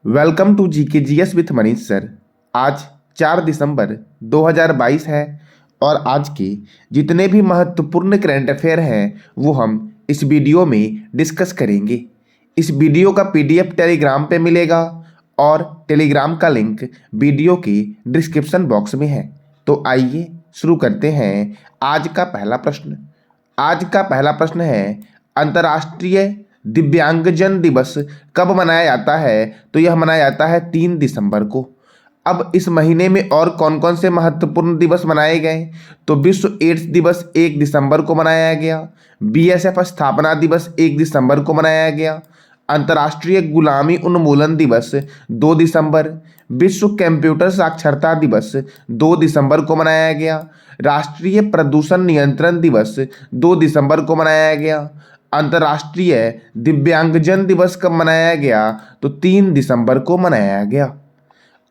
Welcome to GK GS with Manish sir. आज 4 दिसंबर 2022 है और आज के जितने भी महत्वपूर्ण करंट अफेयर हैं वो हम इस वीडियो में डिस्कस करेंगे। इस वीडियो का पीडीएफ टेलीग्राम पे मिलेगा और टेलीग्राम का लिंक वीडियो के डिस्क्रिप्शन बॉक्स में है। तो आइए शुरू करते हैं। आज का पहला प्रश्न है अंतर्राष्ट्रीय दिव्यांगजन दिवस कब मनाया जाता है? तो यह मनाया जाता है 3 दिसंबर को। अब इस महीने में और कौन कौन से महत्वपूर्ण दिवस मनाए गए? तो विश्व एड्स दिवस 1 दिसंबर को मनाया गया, बीएसएफ स्थापना दिवस 1 दिसंबर को मनाया गया, अंतर्राष्ट्रीय गुलामी उन्मूलन दिवस 2 दिसंबर, विश्व कंप्यूटर साक्षरता दिवस 2 दिसंबर को मनाया गया, राष्ट्रीय प्रदूषण नियंत्रण दिवस 2 दिसंबर को मनाया गया, अंतर्राष्ट्रीय दिव्यांगजन दिवस कब मनाया गया? तो 3 दिसंबर को मनाया गया।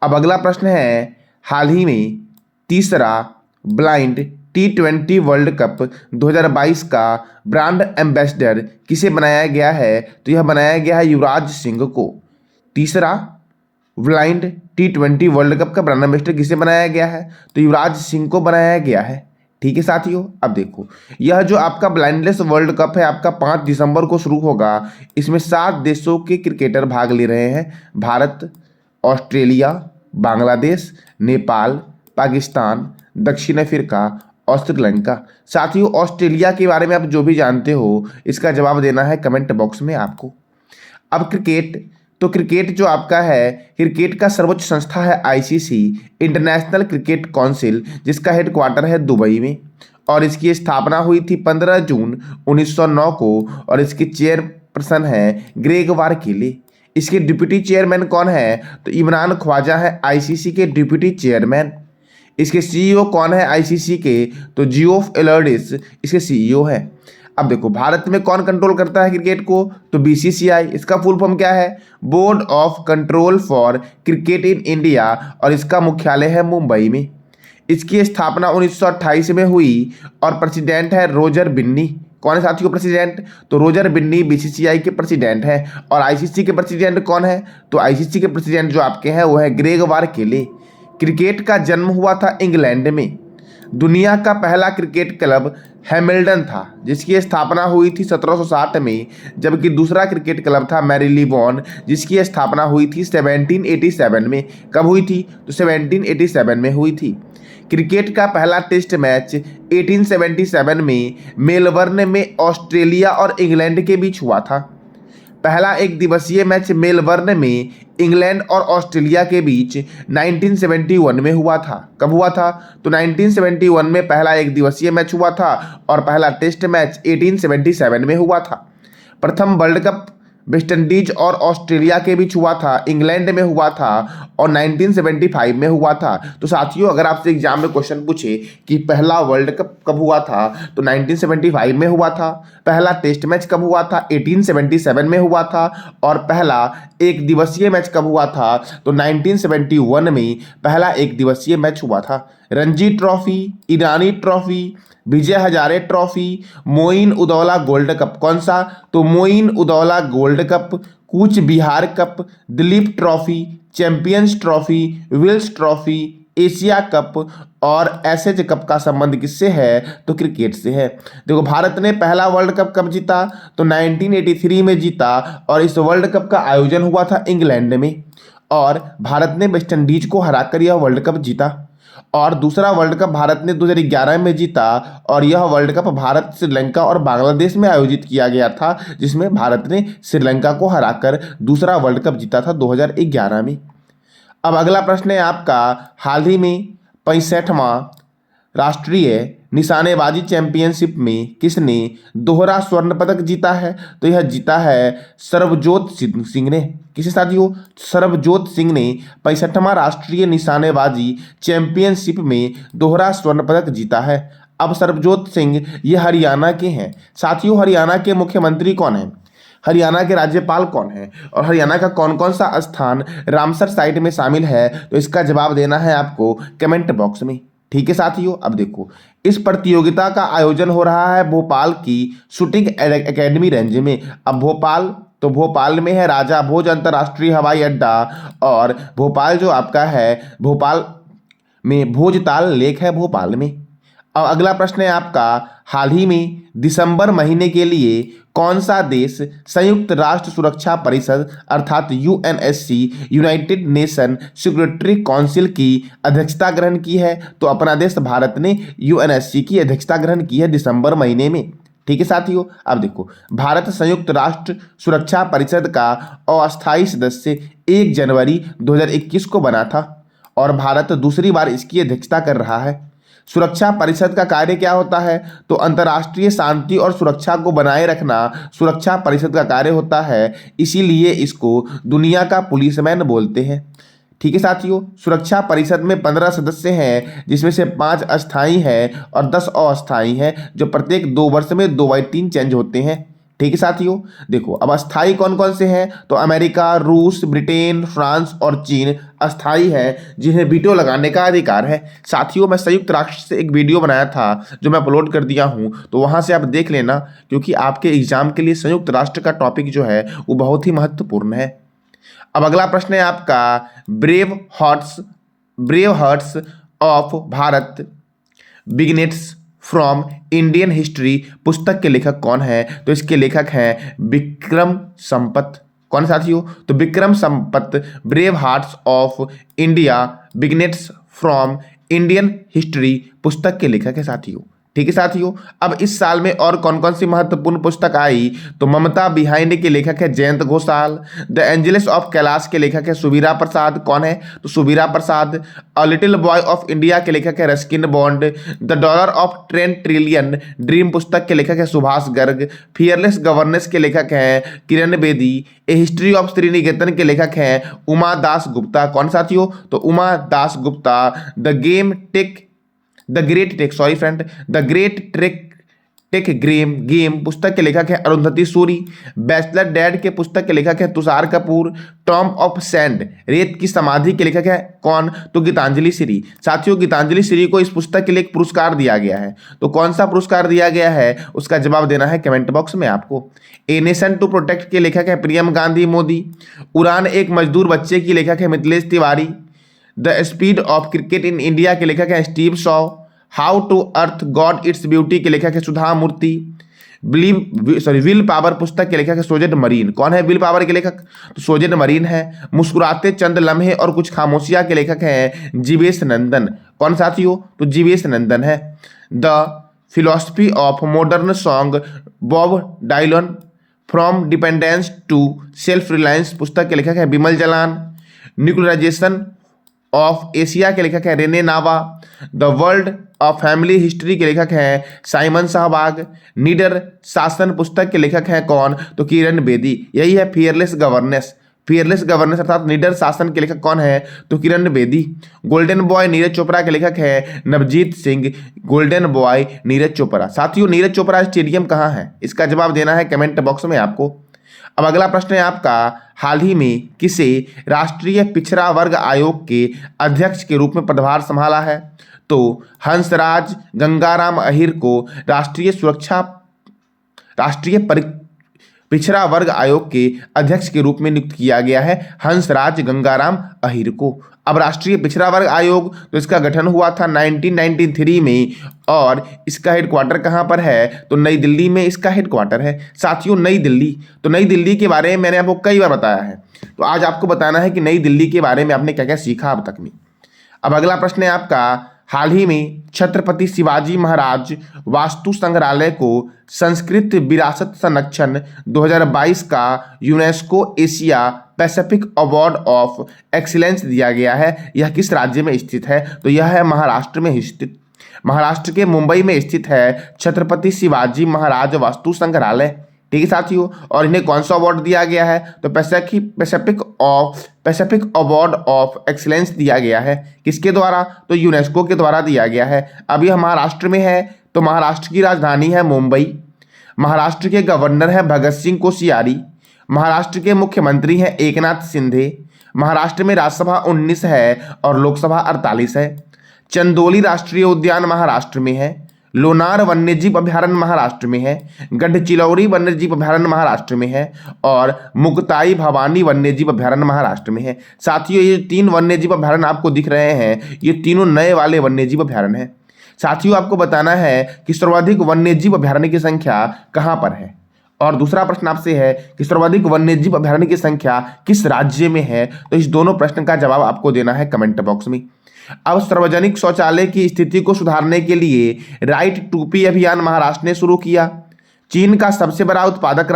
अब अगला प्रश्न है, हाल ही में तीसरा ब्लाइंड T20 वर्ल्ड कप 2022 का ब्रांड एम्बेसडर किसे बनाया गया है? तो यह बनाया गया है युवराज सिंह को। तीसरा ब्लाइंड T20 वर्ल्ड कप का ब्रांड एम्बेसडर किसे बनाया गया है? तो युवराज सिंह को बनाया गया है। ठीक है साथियों, अब देखो यह जो आपका ब्लाइंडलेस वर्ल्ड कप है आपका 5 दिसंबर को शुरू होगा। इसमें 7 देशों के क्रिकेटर भाग ले रहे हैं, भारत, ऑस्ट्रेलिया, बांग्लादेश, नेपाल, पाकिस्तान, दक्षिण अफ्रीका और श्रीलंका। साथियों ऑस्ट्रेलिया के बारे में आप जो भी जानते हो इसका जवाब देना है कमेंट बॉक्स में आपको। अब क्रिकेट, तो क्रिकेट जो आपका है, क्रिकेट का सर्वोच्च संस्था है आईसीसी, इंटरनेशनल क्रिकेट काउंसिल, जिसका हेडक्वार्टर है दुबई में और इसकी स्थापना हुई थी 15 जून 1909 को और इसके चेयरपर्सन है ग्रेग वारकेले। इसके डिप्यूटी चेयरमैन कौन है? तो इमरान ख्वाजा है आईसीसी के डिप्यूटी चेयरमैन। इसके सीईओ कौन है आईसीसी के? तो जियोफ एलर्डिस इसके सीईओ है। अब देखो भारत में कौन कंट्रोल करता है क्रिकेट को? तो बीसीसीआई। इसका फुल फॉर्म क्या है? Board of control for cricket in India और इसका मुख्यालय है मुंबई में। इसकी स्थापना 1928 में हुई और प्रेसिडेंट है रोजर बिन्नी। कौन है साथियों प्रेसिडेंट? तो रोजर बिन्नी बीसीसीआई के प्रेसिडेंट है। और आईसीसी के प्रेसिडेंट कौन है? तो आईसीसी के प्रेसिडेंट जो आपके हैं वो है ग्रेग वारकेले। क्रिकेट का जन्म हुआ था इंग्लैंड में। दुनिया का पहला क्रिकेट क्लब हैमिल्टन था जिसकी स्थापना हुई थी 1760 में, जबकि दूसरा क्रिकेट क्लब था मैरीलीबोन जिसकी स्थापना हुई थी 1787 में। कब हुई थी? तो 1787 में हुई थी। क्रिकेट का पहला टेस्ट मैच 1877 में मेलबर्न में ऑस्ट्रेलिया और इंग्लैंड के बीच हुआ था। पहला एक दिवसीय मैच मेलबर्न में इंग्लैंड और ऑस्ट्रेलिया के बीच 1971 में हुआ था। कब हुआ था? तो 1971 में पहला एक दिवसीय मैच हुआ था और पहला टेस्ट मैच 1877 में हुआ था। प्रथम वर्ल्ड कप वेस्टइंडीज और ऑस्ट्रेलिया के बीच हुआ था, इंग्लैंड में हुआ था और 1975 में हुआ था। तो साथियों अगर आपसे एग्जाम में क्वेश्चन पूछे कि पहला वर्ल्ड कप कब हुआ था तो 1975 में हुआ था, पहला टेस्ट मैच कब हुआ था 1877 में हुआ था और पहला एक दिवसीय मैच कब हुआ था तो 1971 में पहला एक दिवसीय मैच हुआ था। Ranji trophy, Irani trophy, Vijay Hazare trophy, Moin Uddaula gold cup, कौन सा? तो Moin Uddaula gold cup, Cooch Behar cup, Duleep trophy, champions trophy, Wills trophy, Asia cup और एसएच कप का संबंध किससे है? तो क्रिकेट से है। देखो भारत ने पहला वर्ल्ड कप कब जीता? तो 1983 में जीता और इस वर्ल्ड कप का आयोजन हुआ था इंग्लैंड में और भारत ने वेस्टइंडीज को हराकर यह वर्ल्ड कप जीता। और दूसरा वर्ल्ड कप भारत ने 2011 में जीता और यह वर्ल्ड कप भारत, श्रीलंका और बांग्लादेश में आयोजित किया गया था जिसमें भारत ने श्रीलंका को हराकर दूसरा वर्ल्ड कप जीता था 2011 में। अब अगला प्रश्न है आपका, हाल ही में 65वां राष्ट्रीय निशानेबाजी चैंपियनशिप में किसने दोहरा स्वर्ण पदक जीता है? तो यह जीता है सरबजोत सिंह ने। किसे साथियों? सरबजोत सिंह ने 65वां राष्ट्रीय निशानेबाजी चैंपियनशिप में दोहरा स्वर्ण पदक जीता है। अब सरबजोत सिंह ये हरियाणा के हैं। साथियों हरियाणा के मुख्यमंत्री कौन है? हरियाणा के राज्यपाल कौन है? और हरियाणा का कौन कौन सा स्थान रामसर साइट में शामिल है? तो इसका जवाब देना है आपको कमेंट बॉक्स में। ठीक है साथियों, अब देखो इस प्रतियोगिता का आयोजन हो रहा है भोपाल की शूटिंग एकेडमी रेंज में। अब भोपाल तो भोपाल में है राजा भोज अंतर्राष्ट्रीय हवाई अड्डा, और भोपाल जो आपका है, भोपाल में भोजताल लेक है भोपाल में। अब अगला प्रश्न है आपका, हाल ही में दिसंबर महीने के लिए कौन सा देश संयुक्त राष्ट्र सुरक्षा परिषद अर्थात UNSC United nation security council की अध्यक्षता ग्रहण की है? तो अपना देश भारत ने यूएनएससी की अध्यक्षता ग्रहण की है दिसंबर महीने में। ठीक है साथियों, अब देखो, भारत संयुक्त राष्ट्र सुरक्षा परिषद का अस्थायी सदस्य 1 जनवरी 2021 को बना था और भारत दूसरी बार इसकी अध्यक्षता कर रहा है। सुरक्षा परिषद का कार्य क्या होता है? तो अंतर्राष्ट्रीय शांति और सुरक्षा को बनाए रखना सुरक्षा परिषद का कार्य होता है, इसीलिए इसको दुनिया का पुलिसमैन बोलते हैं। ठीक है साथियों, सुरक्षा परिषद में 15 सदस्य हैं, जिसमें से 5 अस्थायी हैं और 10 अस्थायी हैं, जो प्रत्येक 2 वर्ष में 2/3 चेंज होते हैं। ठीक है साथियों, देखो अब अस्थायी कौन कौन से हैं? तो अमेरिका, रूस, ब्रिटेन, फ्रांस और चीन अस्थायी है, जिन्हें वीटो लगाने का अधिकार है। साथियों, मैं संयुक्त राष्ट्र से एक वीडियो बनाया था जो मैं अपलोड कर दिया हूं, तो वहां से आप देख लेना, क्योंकि आपके एग्जाम के लिए संयुक्त राष्ट्र का टॉपिक जो है वो बहुत ही महत्वपूर्ण है। अब अगला प्रश्न है आपका, brave hearts of Bharat vignettes from Indian history पुस्तक के लेखक कौन है? तो इसके लेखक हैं विक्रम संपत। कौन साथियों? तो Vikram Sampath brave hearts of India vignettes from Indian history पुस्तक के लेखक है साथियों। ठीक है साथियों, अब इस साल में और कौन कौन सी महत्वपूर्ण पुस्तक आई? तो ममता बिहाइंड के लेखक है Jayant Ghoshal, the angels of Kailash के लेखक है सुबीरा प्रसाद। कौन है? तो Subira Prasad. A little boy of India के लेखक है Ruskin Bond. The dollar of 10 trillion dream पुस्तक के लेखक है सुभाष गर्ग। फियरलेस गवर्नेंस के लेखक हैं Kiran Bedi. A history of Sriniketan के लेखक हैं उमा दास गुप्ता। कौन साथियों? तो Uma Das Gupta. The great tech game पुस्तक के लेखक है अरुंधति सूरी। बैचलर डैड के पुस्तक के लेखक है Tushar Kapoor. Tom of sand रेत की समाधि के लेखक है कौन? तो गीतांजलि श्री। साथियों, गीतांजलि श्री को इस पुस्तक के लिए एक पुरस्कार दिया गया है, तो कौन सा पुरस्कार दिया गया है उसका जवाब देना है कमेंट बॉक्स में आपको। ए नेशन टू प्रोटेक्ट के लेखक है प्रियम गांधी मोदी। उड़ान एक मजदूर बच्चे की लेखक है Mithilesh Tiwari. The speed of cricket in India के लेखक है Steve Shaw. How to earth god its beauty के लेखक है सुधा मूर्ति। विल पावर पुस्तक के लेखक है सोजेट मरीन। कौन है विल पावर के लेखक? तो सोजेट मरीन है। मुस्कुराते चंद लम्हे और कुछ खामोशियां के लेखक हैं जीवेश नंदन। कौन साथियों? तो जीवेश नंदन है। The philosophy of modern song Bob Dylan from dependence to self reliance पुस्तक के लेखक है Bimal Jalan. Nuclearisation of Asia के लेखक है Rene Nava. The world of family history के लेखक हैं साइमन शाहबाग। नीडर शासन पुस्तक के लेखक हैं कौन? तो किरण बेदी। यही है फियरलेस गवर्नेंस अर्थात नीडर शासन के लेखक कौन है? तो किरण बेदी। गोल्डन बॉय नीरज चोपड़ा के लेखक है नवजीत सिंह। Golden boy Neeraj Chopra. साथियों, नीरज चोपड़ा स्टेडियम कहाँ है? इसका जवाब देना है कमेंट बॉक्स में आपको। अब अगला प्रश्न है आपका, हाल ही में किसे राष्ट्रीय पिछड़ा वर्ग आयोग के अध्यक्ष के रूप में पदभार संभाला है? तो हंसराज गंगाराम अहिर को राष्ट्रीय पिछड़ा वर्ग आयोग के अध्यक्ष के रूप में नियुक्त किया गया है हंसराज गंगाराम अहिर को। अब राष्ट्रीय पिछड़ा वर्ग आयोग, तो इसका गठन हुआ था 1993 में और इसका हेडक्वार्टर कहाँ पर है? तो नई दिल्ली में इसका हेडक्वार्टर है। साथियों, नई दिल्ली के बारे में मैंने आपको कई बार बताया है, तो आज आपको बताना है कि नई दिल्ली के बारे में आपने क्या क्या सीखा अब तक में। अब अगला प्रश्न है आपका, हाल ही में छत्रपति शिवाजी महाराज वास्तु संग्रहालय को संस्कृत विरासत संरक्षण 2022 का UNESCO Asia Pacific award of excellence दिया गया है। यह किस राज्य में स्थित है? तो यह है महाराष्ट्र के मुंबई में स्थित है छत्रपति शिवाजी महाराज वास्तु संग्रहालय। ठीक है साथियों, और इन्हें कौन सा अवार्ड दिया गया है? तो पैसिफिक अवार्ड ऑफ एक्सीलेंस दिया गया है। किसके द्वारा? तो यूनेस्को के द्वारा दिया गया है। अब यह महाराष्ट्र में है, तो महाराष्ट्र की राजधानी है मुंबई। महाराष्ट्र के गवर्नर है भगत सिंह कोश्यारी। महाराष्ट्र के मुख्यमंत्री हैं एकनाथ शिंदे। महाराष्ट्र में राज्यसभा 19 है और लोकसभा 48 है। चंदोली राष्ट्रीय उद्यान महाराष्ट्र में है। लोनार वन्यजीव अभयारण्य महाराष्ट्र में है, गढ़चिलौरी वन्यजीव अभयारण्य महाराष्ट्र में है और मुक्ताई भवानी वन्यजीव अभयारण्य महाराष्ट्र में है। साथियों, ये 3 वन्यजीव अभयारण्य आपको दिख रहे हैं, ये तीनों नए वाले वन्यजीव अभयारण्य हैं। साथियों, आपको बताना है कि सर्वाधिक वन्यजीव अभयारण्य की संख्या कहाँ पर है। और दूसरा प्रश्न आपसे है कि सर्वाधिक वन्यजीव अभयारण्य की संख्या किस राज्य में है। तो इस दोनों प्रश्न का जवाब आपको देना है कमेंट बॉक्स में। अब सार्वजनिक शौचालय की स्थिति को सुधारने के लिए राइट टू पी अभियान महाराष्ट्र ने शुरू किया। चीनी का सबसे बड़ा उत्पादक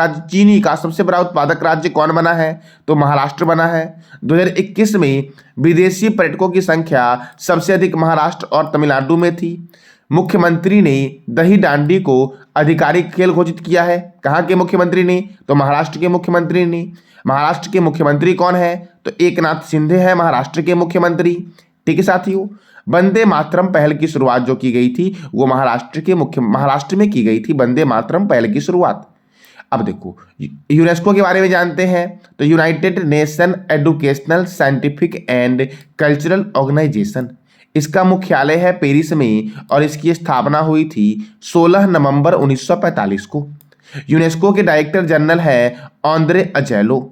राज्य कौन बना है। तो महाराष्ट्र बना है। 2021 में विदेशी पर्यटकों की संख्या सबसे अधिक महाराष्ट्र और तमिलनाडु में थी। मुख्यमंत्री ने दही डांडी को आधिकारिक खेल घोषित किया है। कहाँ के मुख्यमंत्री ने। तो महाराष्ट्र के मुख्यमंत्री ने। महाराष्ट्र के मुख्यमंत्री कौन है। तो एकनाथ शिंदे है महाराष्ट्र के मुख्यमंत्री। ठीक है साथियों, वंदे मातरम पहल की शुरुआत जो की गई थी वो महाराष्ट्र में की गई थी। वंदे मातरम पहल की शुरुआत। अब देखो, यूनेस्को के बारे में जानते हैं। तो United Nation Educational Scientific and Cultural Organisation, इसका मुख्यालय है पेरिस में और इसकी स्थापना हुई थी 16 नवंबर 1945 को। यूनेस्को के डायरेक्टर जनरल है आंद्रे अजेलो।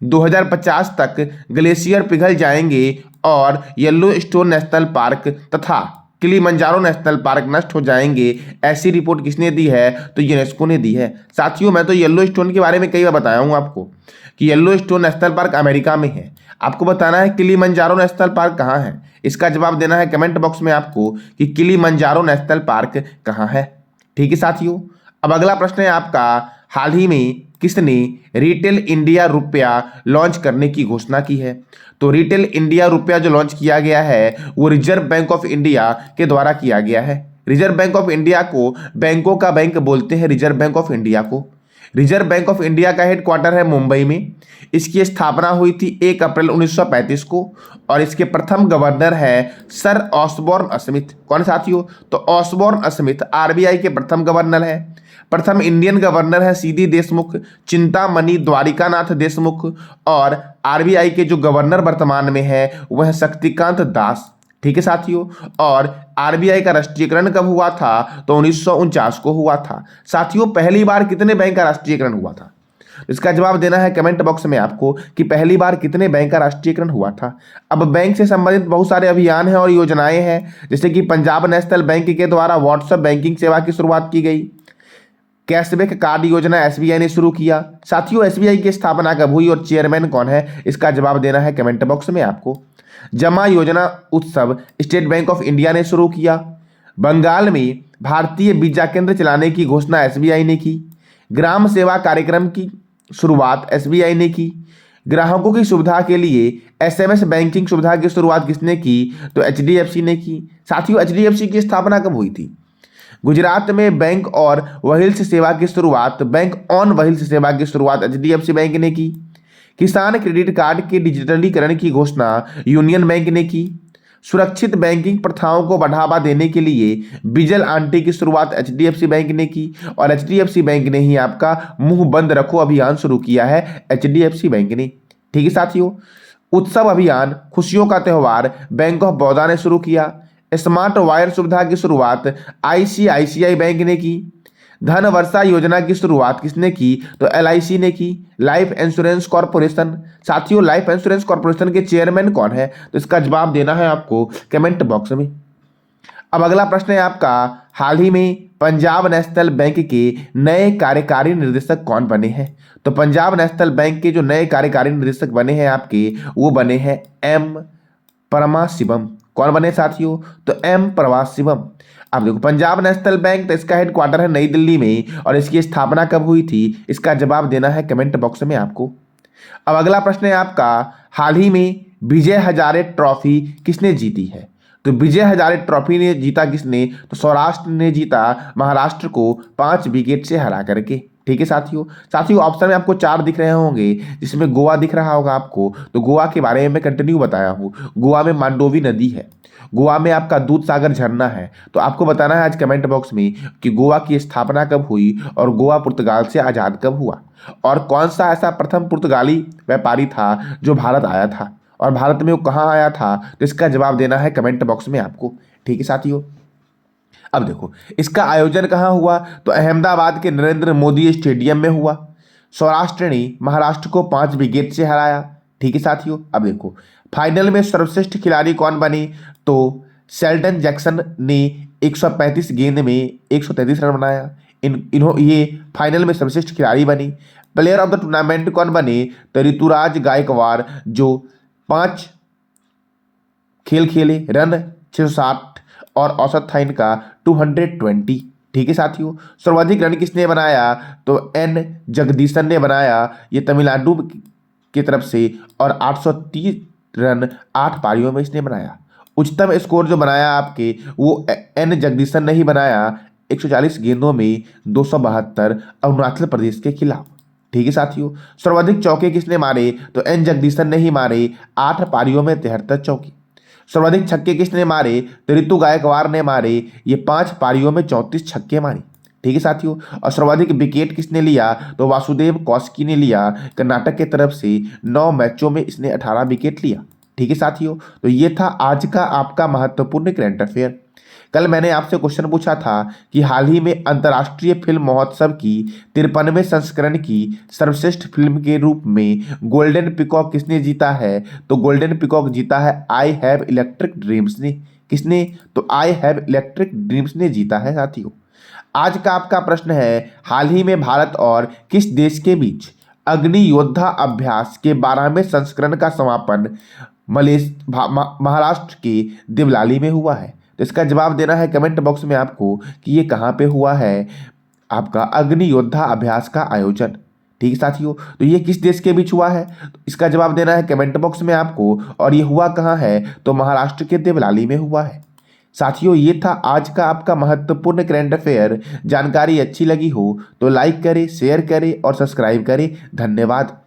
2050 तक ग्लेशियर पिघल जाएंगे और येलोस्टोन नेशनल पार्क तथा किलिमंजारो नेशनल पार्क नष्ट हो जाएंगे। ऐसी रिपोर्ट किसने दी है। तो यूनेस्को ने दी है। साथियों, मैं तो येलोस्टोन के बारे में कई बार बताया हूँ आपको कि येलोस्टोन नेशनल पार्क अमेरिका में है। आपको बताना है किलिमंजारो नेशनल पार्क कहाँ है। इसका जवाब देना है कमेंट बॉक्स में आपको कि किलिमंजारो नेशनल पार्क कहाँ है। ठीक है साथियों, अब अगला प्रश्न है आपका, हाल ही में किसने रिटेल इंडिया रुपया लॉन्च करने की घोषणा की है। तो रिटेल इंडिया रुपया जो लॉन्च किया गया है वो रिजर्व बैंक ऑफ इंडिया के द्वारा किया गया है। रिजर्व बैंक ऑफ इंडिया को बैंकों का बैंक बोलते हैं। रिजर्व बैंक ऑफ इंडिया को, रिजर्व बैंक ऑफ इंडिया का हेडक्वार्टर है मुंबई में। इसकी स्थापना हुई थी 1 अप्रैल 1935 को और इसके प्रथम गवर्नर है सर ऑसबॉर्न स्मिथ। कौन साथियों। तो ऑसबॉर्न स्मिथ आरबीआई के प्रथम गवर्नर है। प्रथम इंडियन गवर्नर है सीडी देशमुख, चिंतामणि द्वारिकानाथ देशमुख और आरबीआई के जो गवर्नर वर्तमान में है वह शक्तिकांत दास। ठीक है साथियों, और आरबीआई का राष्ट्रीयकरण कब हुआ था। तो 1949 को हुआ था। साथियों, पहली बार कितने बैंक का राष्ट्रीयकरण हुआ था। इसका जवाब देना है कमेंट बॉक्स में आपको कि पहली बार कितने बैंक का राष्ट्रीयकरण हुआ था। अब बैंक से संबंधित बहुत सारे अभियान हैं और योजनाएं हैं, जैसे कि पंजाब नेशनल बैंक के द्वारा व्हाट्सएप बैंकिंग सेवा की शुरुआत की गई। कैशबैक कार्ड योजना एसबीआई ने शुरू किया। साथियों, एसबीआई की स्थापना कब हुई और चेयरमैन कौन है। इसका जवाब देना है कमेंट बॉक्स में आपको। जमा योजना उत्सव स्टेट बैंक ऑफ इंडिया ने शुरू किया। बंगाल में भारतीय वीजा केंद्र चलाने की घोषणा एसबीआई ने की। ग्राम सेवा कार्यक्रम की शुरुआत एसबीआई ने की। ग्राहकों की सुविधा के लिए एसएमएस बैंकिंग सुविधा की शुरुआत किसने की। तो एचडीएफसी ने की। साथियों, एचडीएफसी की स्थापना कब हुई थी। गुजरात में बैंक और व्हील्स सेवा की शुरुआत, बैंक ऑन व्हील्स सेवा की शुरुआत एचडीएफसी बैंक ने की। किसान क्रेडिट कार्ड के डिजिटलीकरण की घोषणा यूनियन बैंक ने की। सुरक्षित बैंकिंग प्रथाओं को बढ़ावा देने के लिए बिजल आंटी की शुरुआत एचडीएफसी बैंक ने की और एचडीएफसी बैंक ने ही आपका मुंह बंद रखो अभियान शुरू किया है। एचडीएफसी बैंक ने। ठीक है साथियों, उत्सव अभियान खुशियों का त्यौहार बैंक ऑफ बड़ौदा ने शुरू किया। स्मार्ट वायर सुविधा की शुरुआत आईसीआईसीआई बैंक ने की। धन वर्षा योजना की शुरुआत किसने की। तो एलआईसी ने की। Life insurance corporation. साथियों, लाइफ इंश्योरेंस कॉर्पोरेशन के चेयरमैन कौन है। तो इसका जवाब देना है आपको कमेंट बॉक्स में। अब अगला प्रश्न है आपका, हाल ही में पंजाब नेशनल बैंक के नए कार्यकारी निर्देशक कौन बने हैं। तो पंजाब नेशनल बैंक के जो नए कार्यकारी निर्देशक बने हैं आपके, वो बने हैं एम परमाशिवम। कौन बने साथियों। तो एम परमाशिवम। अब देखो, पंजाब नेशनल बैंक तो इसका हेडक्वार्टर है नई दिल्ली में और इसकी स्थापना कब हुई थी। इसका जवाब देना है कमेंट बॉक्स में आपको। अब अगला प्रश्न है आपका, हाल ही में विजय हजारे ट्रॉफी किसने जीती है। तो विजय हजारे ट्रॉफी ने जीता किसने। तो सौराष्ट्र ने जीता महाराष्ट्र को 5 विकेट से हरा करके। ठीक है साथियों, ऑप्शन में आपको 4 दिख रहे होंगे, जिसमें गोवा दिख रहा होगा आपको। तो गोवा के बारे में मैं कंटिन्यू बताया हूँ। गोवा में मांडोवी नदी है। गोवा में आपका दूध सागर झरना है। तो आपको बताना है आज कमेंट बॉक्स में कि गोवा की स्थापना कब हुई और गोवा पुर्तगाल से आज़ाद कब हुआ और कौन सा ऐसा प्रथम पुर्तगाली व्यापारी था जो भारत आया था और भारत में वो कहाँ आया था। तो इसका जवाब देना है कमेंट बॉक्स में आपको। ठीक है साथियों, अब देखो इसका आयोजन कहाँ हुआ, तो अहमदाबाद के नरेंद्र मोदी स्टेडियम में हुआ। सौराष्ट्र ने महाराष्ट्र को 5 विकेट से हराया। ठीक है साथियों, अब देखो फाइनल में सर्वश्रेष्ठ खिलाड़ी कौन बने, तो शेल्डन जैक्सन ने 135 गेंद में 133 रन बनाया। ये फाइनल में सर्वश्रेष्ठ खिलाड़ी बने। प्लेयर ऑफ द टूर्नामेंट कौन बने, तो ऋतुराज गायकवाड़ जो 5 खेल खेले, रन 660 और औसत था इनका 220। ठीक है साथियों, सर्वाधिक रन किसने बनाया, तो एन जगदीशन ने बनाया, ये तमिलनाडु की तरफ से, और 830 रन 8 पारियों में इसने बनाया। उच्चतम स्कोर जो बनाया आपके वो एन जगदीशन ने ही बनाया 140 गेंदों में 272 अरुणाचल प्रदेश के खिलाफ। ठीक है साथियों, सर्वाधिक चौके किसने मारे, तो एन जगदीशन ने ही मारे 8 पारियों में 73 चौके। सर्वाधिक छक्के किसने मारे, तो ऋतु गायकवाड़ ने मारे, ये 5 पारियों में 34 छक्के मारे। ठीक है साथियों, और सर्वाधिक विकेट किसने लिया, तो वासुदेव कौस्की ने लिया, कर्नाटक की तरफ से 9 मैचों में इसने 18 विकेट लिया। ठीक है साथियों, तो ये था आज का आपका महत्वपूर्ण करंट अफेयर। कल मैंने आपसे क्वेश्चन पूछा था कि हाल ही में अंतर्राष्ट्रीय फिल्म महोत्सव की 53वें संस्करण की सर्वश्रेष्ठ फिल्म के रूप में गोल्डन पिकॉक किसने जीता है, तो गोल्डन पिकॉक जीता है आई हैव इलेक्ट्रिक ड्रीम्स ने। किसने, तो आई हैव इलेक्ट्रिक ड्रीम्स ने जीता है साथियों। आज का आपका प्रश्न है, हाल ही में भारत और किस देश के बीच अग्नि योद्धा अभ्यास के 12वें संस्करण का समापन महाराष्ट्र के देवलाली में हुआ है। तो इसका जवाब देना है कमेंट बॉक्स में आपको कि ये कहाँ पे हुआ है आपका अग्नि योद्धा अभ्यास का आयोजन। ठीक है साथियों, तो ये किस देश के बीच हुआ है, तो इसका जवाब देना है कमेंट बॉक्स में आपको, और ये हुआ कहाँ है, तो महाराष्ट्र के देवलाली में हुआ है। साथियों ये था आज का आपका महत्वपूर्ण करंट अफेयर। जानकारी अच्छी लगी हो तो लाइक करें, शेयर करें और सब्सक्राइब करें। धन्यवाद।